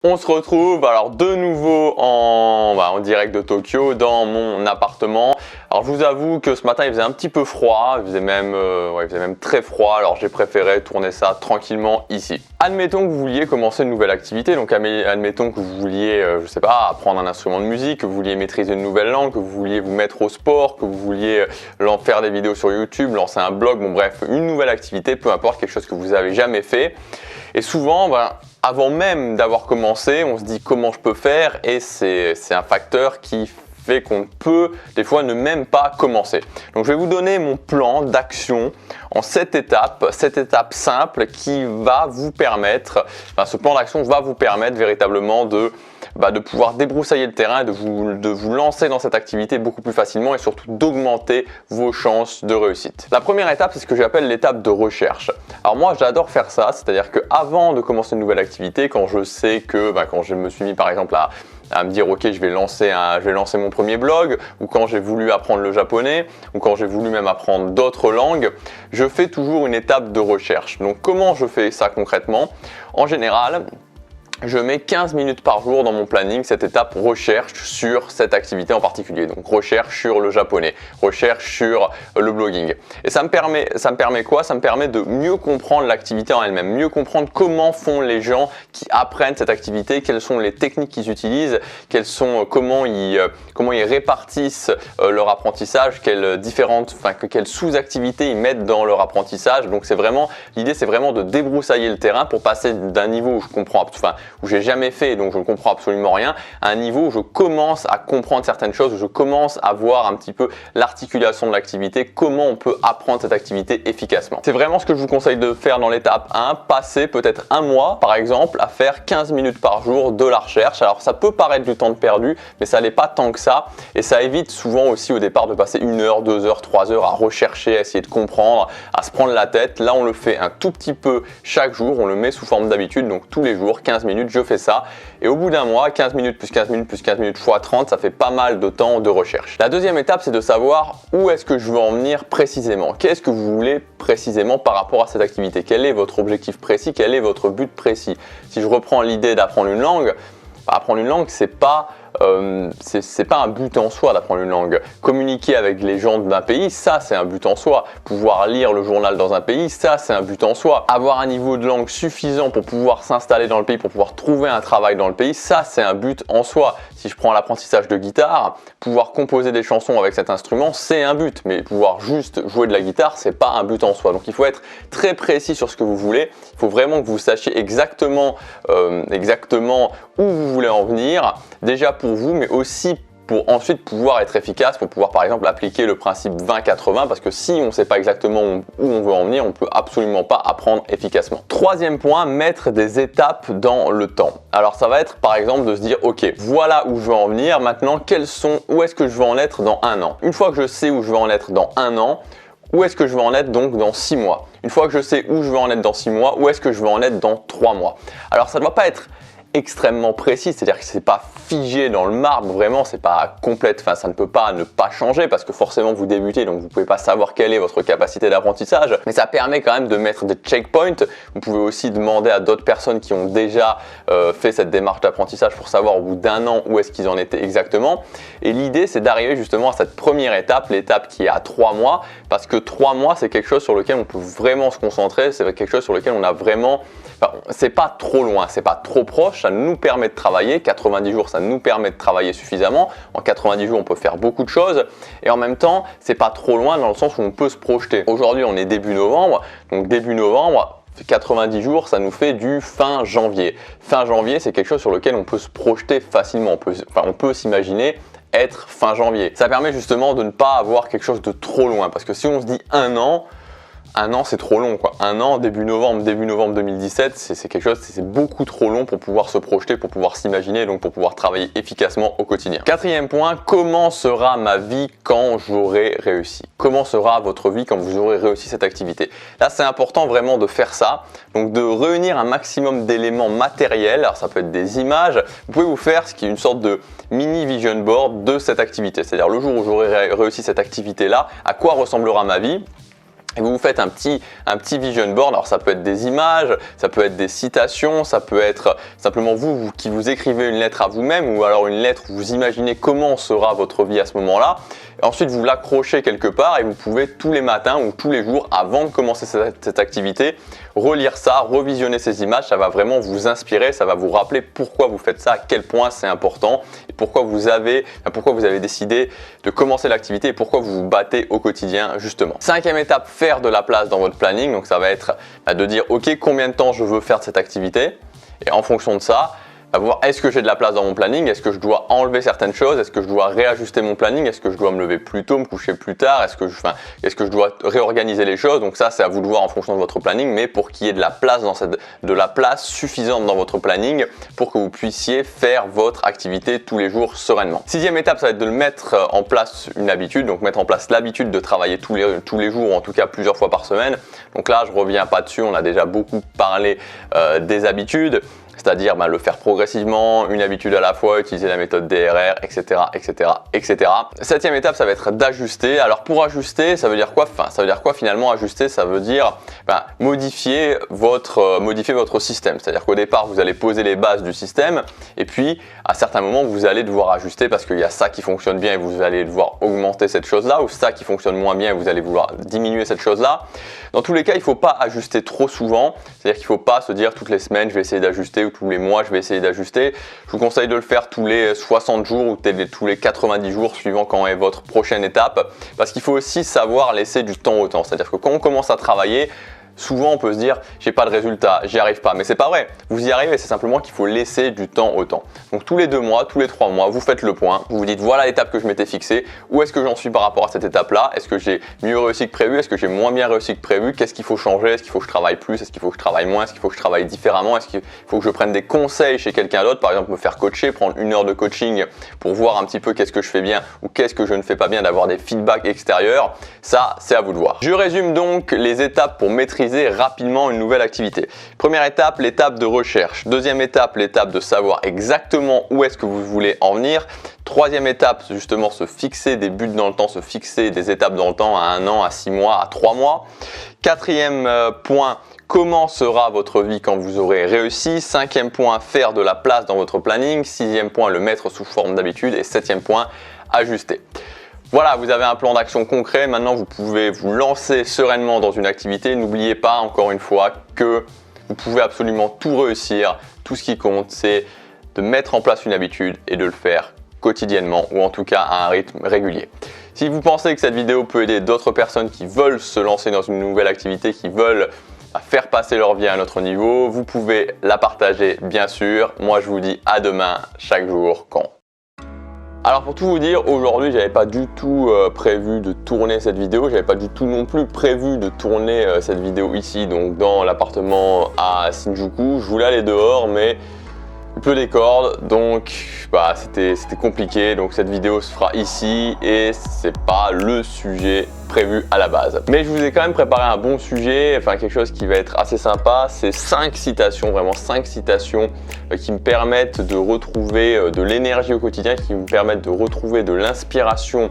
On se retrouve alors de nouveau en direct de Tokyo dans mon appartement. Alors je vous avoue que ce matin il faisait un petit peu froid, il faisait même très froid, alors j'ai préféré tourner ça tranquillement ici. Admettons que vous vouliez commencer une nouvelle activité, donc admettons que vous vouliez, je sais pas, apprendre un instrument de musique, que vous vouliez maîtriser une nouvelle langue, que vous vouliez vous mettre au sport, que vous vouliez faire des vidéos sur YouTube, lancer un blog, bon bref, une nouvelle activité, peu importe, quelque chose que vous avez jamais fait. Et souvent, avant même d'avoir commencé, on se dit comment je peux faire et c'est un facteur qui fait qu'on peut des fois ne même pas commencer. Donc je vais vous donner mon plan d'action en 7 étapes simples qui va vous permettre, ce plan d'action va vous permettre véritablement de pouvoir débroussailler le terrain et de vous lancer dans cette activité beaucoup plus facilement et surtout d'augmenter vos chances de réussite. La première étape, c'est ce que j'appelle l'étape de recherche. Alors moi, j'adore faire ça, c'est-à-dire qu'avant de commencer une nouvelle activité, quand je sais que, quand je me suis mis par exemple à me dire ok, je vais lancer mon premier blog, ou quand j'ai voulu apprendre le japonais, ou quand j'ai voulu même apprendre d'autres langues, je fais toujours une étape de recherche. Donc comment je fais ça concrètement? En général, je mets 15 minutes par jour dans mon planning cette étape recherche sur cette activité en particulier. Donc recherche sur le japonais, recherche sur le blogging. Et ça me permet quoi? Ça me permet de mieux comprendre l'activité en elle-même, mieux comprendre comment font les gens qui apprennent cette activité, quelles sont les techniques qu'ils utilisent, comment ils répartissent leur apprentissage, quelles sous-activités ils mettent dans leur apprentissage. Donc l'idée c'est vraiment de débroussailler le terrain pour passer d'un niveau où je comprends, où j'ai jamais fait, donc je ne comprends absolument rien, à un niveau où je commence à comprendre certaines choses, où je commence à voir un petit peu l'articulation de l'activité, comment on peut apprendre cette activité efficacement. C'est vraiment ce que je vous conseille de faire dans l'étape 1, passer peut-être un mois par exemple à faire 15 minutes par jour de la recherche. Alors ça peut paraître du temps de perdu, mais ça n'est pas tant que ça et ça évite souvent aussi au départ de passer 1 heure, 2 heures, 3 heures à rechercher, à essayer de comprendre, à se prendre la tête. Là on le fait un tout petit peu chaque jour, on le met sous forme d'habitude, donc tous les jours, 15 minutes, je fais ça et au bout d'un mois, 15 minutes plus 15 minutes plus 15 minutes fois 30, ça fait pas mal de temps de recherche. La deuxième étape, c'est de savoir où est-ce que je veux en venir précisément. Qu'est-ce que vous voulez précisément par rapport à cette activité? Quel est votre objectif précis? Quel est votre but précis? Si je reprends l'idée d'apprendre une langue, apprendre une langue, c'est pas un but en soi d'apprendre une langue. Communiquer avec les gens d'un pays, ça c'est un but en soi. Pouvoir lire le journal dans un pays, ça c'est un but en soi. Avoir un niveau de langue suffisant pour pouvoir s'installer dans le pays, pour pouvoir trouver un travail dans le pays, ça c'est un but en soi. Si je prends l'apprentissage de guitare, pouvoir composer des chansons avec cet instrument, c'est un but. Mais pouvoir juste jouer de la guitare, c'est pas un but en soi. Donc il faut être très précis sur ce que vous voulez. Il faut vraiment que vous sachiez exactement où vous voulez en venir. Déjà pour vous, mais aussi pour ensuite pouvoir être efficace, pour pouvoir par exemple appliquer le principe 20-80, parce que si on ne sait pas exactement où on veut en venir, on ne peut absolument pas apprendre efficacement. Troisième point, mettre des étapes dans le temps. Alors ça va être par exemple de se dire ok, voilà où je veux en venir, maintenant où est-ce que je veux en être dans 1 an? Une fois que je sais où je veux en être dans 1 an, où est-ce que je veux en être donc dans 6 mois? Une fois que je sais où je veux en être dans 6 mois, où est-ce que je veux en être dans 3 mois? Alors ça ne doit pas être extrêmement précis, c'est-à-dire que c'est pas figé dans le marbre, vraiment c'est pas complète, ça ne peut pas ne pas changer parce que forcément vous débutez donc vous pouvez pas savoir quelle est votre capacité d'apprentissage, mais ça permet quand même de mettre des checkpoints. Vous pouvez aussi demander à d'autres personnes qui ont déjà fait cette démarche d'apprentissage pour savoir au bout d'1 an où est-ce qu'ils en étaient exactement, et l'idée c'est d'arriver justement à cette première étape, l'étape qui est à 3 mois, parce que 3 mois c'est quelque chose sur lequel on peut vraiment se concentrer, c'est quelque chose sur lequel on a vraiment, c'est pas trop loin, c'est pas trop proche, ça nous permet de travailler. 90 jours, ça nous permet de travailler suffisamment. En 90 jours, on peut faire beaucoup de choses et en même temps, c'est pas trop loin dans le sens où on peut se projeter. Aujourd'hui, on est début novembre, donc début novembre, 90 jours, ça nous fait du fin janvier. Fin janvier, c'est quelque chose sur lequel on peut se projeter facilement. On peut s'imaginer être fin janvier. Ça permet justement de ne pas avoir quelque chose de trop loin parce que si on se dit 1 an, 1 an c'est trop long quoi. 1 an, début novembre 2017, c'est quelque chose, c'est beaucoup trop long pour pouvoir se projeter, pour pouvoir s'imaginer, donc pour pouvoir travailler efficacement au quotidien. Quatrième point, comment sera ma vie quand j'aurai réussi? Comment sera votre vie quand vous aurez réussi cette activité? Là c'est important vraiment de faire ça, donc de réunir un maximum d'éléments matériels. Alors ça peut être des images, vous pouvez vous faire ce qui est une sorte de mini vision board de cette activité, c'est-à-dire le jour où j'aurai réussi cette activité là, à quoi ressemblera ma vie? Et vous faites un petit vision board. Alors ça peut être des images, ça peut être des citations, ça peut être simplement vous qui vous écrivez une lettre à vous-même, ou alors une lettre où vous imaginez comment sera votre vie à ce moment-là. Et ensuite vous l'accrochez quelque part et vous pouvez tous les matins ou tous les jours avant de commencer cette activité relire ça, revisionner ces images. Ça va vraiment vous inspirer, ça va vous rappeler pourquoi vous faites ça, à quel point c'est important et pourquoi vous avez décidé de commencer l'activité et pourquoi vous vous battez au quotidien justement. Cinquième étape, faire de la place dans votre planning. Donc ça va être de dire ok, combien de temps je veux faire de cette activité, et en fonction de ça, voir est-ce que j'ai de la place dans mon planning, est-ce que je dois enlever certaines choses, est-ce que je dois réajuster mon planning, est-ce que je dois me lever plus tôt, me coucher plus tard, est-ce que je dois réorganiser les choses. Donc ça, c'est à vous de voir en fonction de votre planning, mais pour qu'il y ait de la place suffisante dans votre planning pour que vous puissiez faire votre activité tous les jours sereinement. Sixième étape, ça va être de mettre en place une habitude, donc mettre en place l'habitude de travailler tous les jours, ou en tout cas plusieurs fois par semaine. Donc là, je reviens pas dessus, on a déjà beaucoup parlé des habitudes. C'est-à-dire le faire progressivement, une habitude à la fois, utiliser la méthode DRR, etc., etc., etc. Septième étape, ça va être d'ajuster. Alors pour ajuster, ça veut dire quoi? Ça veut dire quoi finalement ajuster? Ça veut dire modifier votre système. C'est-à-dire qu'au départ, vous allez poser les bases du système, et puis à certains moments, vous allez devoir ajuster parce qu'il y a ça qui fonctionne bien et vous allez devoir augmenter cette chose-là, ou ça qui fonctionne moins bien et vous allez vouloir diminuer cette chose-là. Dans tous les cas, il ne faut pas ajuster trop souvent. C'est-à-dire qu'il ne faut pas se dire toutes les semaines, je vais essayer d'ajuster, ou tous les mois, je vais essayer d'ajuster. Je vous conseille de le faire tous les 60 jours ou tous les 90 jours, suivant quand est votre prochaine étape. Parce qu'il faut aussi savoir laisser du temps au temps. C'est-à-dire que quand on commence à travailler, souvent on peut se dire j'ai pas de résultat, j'y arrive pas, mais c'est pas vrai, vous y arrivez, c'est simplement qu'il faut laisser du temps au temps. Donc tous les 2 mois, tous les 3 mois, vous faites le point, vous vous dites voilà l'étape que je m'étais fixée, où est-ce que j'en suis par rapport à cette étape là, est-ce que j'ai mieux réussi que prévu, est-ce que j'ai moins bien réussi que prévu, qu'est-ce qu'il faut changer, est-ce qu'il faut que je travaille plus, est-ce qu'il faut que je travaille moins, est-ce qu'il faut que je travaille différemment, est-ce qu'il faut que je prenne des conseils chez quelqu'un d'autre, par exemple me faire coacher, prendre 1 heure de coaching pour voir un petit peu qu'est-ce que je fais bien ou qu'est-ce que je ne fais pas bien, d'avoir des feedbacks extérieurs. Ça c'est à vous de voir. Je résume donc les étapes pour maîtriser rapidement une nouvelle activité. Première étape, l'étape de recherche. Deuxième étape, l'étape de savoir exactement où est-ce que vous voulez en venir. Troisième étape, justement, se fixer des buts dans le temps, se fixer des étapes dans le temps à 1 an, à 6 mois, à 3 mois. Quatrième point, comment sera votre vie quand vous aurez réussi. Cinquième point, faire de la place dans votre planning. Sixième point, le mettre sous forme d'habitude. Et septième point, ajuster. Voilà, vous avez un plan d'action concret. Maintenant, vous pouvez vous lancer sereinement dans une activité. N'oubliez pas, encore une fois, que vous pouvez absolument tout réussir. Tout ce qui compte, c'est de mettre en place une habitude et de le faire quotidiennement, ou en tout cas à un rythme régulier. Si vous pensez que cette vidéo peut aider d'autres personnes qui veulent se lancer dans une nouvelle activité, qui veulent faire passer leur vie à un autre niveau, vous pouvez la partager, bien sûr. Moi, je vous dis à demain, chaque jour compte. Alors pour tout vous dire, aujourd'hui j'avais pas du tout prévu de tourner cette vidéo, j'avais pas du tout non plus prévu de tourner cette vidéo ici, donc dans l'appartement à Shinjuku. Je voulais aller dehors, mais il pleut des cordes, donc c'était compliqué. Donc cette vidéo se fera ici et c'est pas le sujet prévu à la base. Mais je vous ai quand même préparé un bon sujet, enfin quelque chose qui va être assez sympa. C'est 5 citations, vraiment 5 citations qui me permettent de retrouver de l'énergie au quotidien, qui me permettent de retrouver de l'inspiration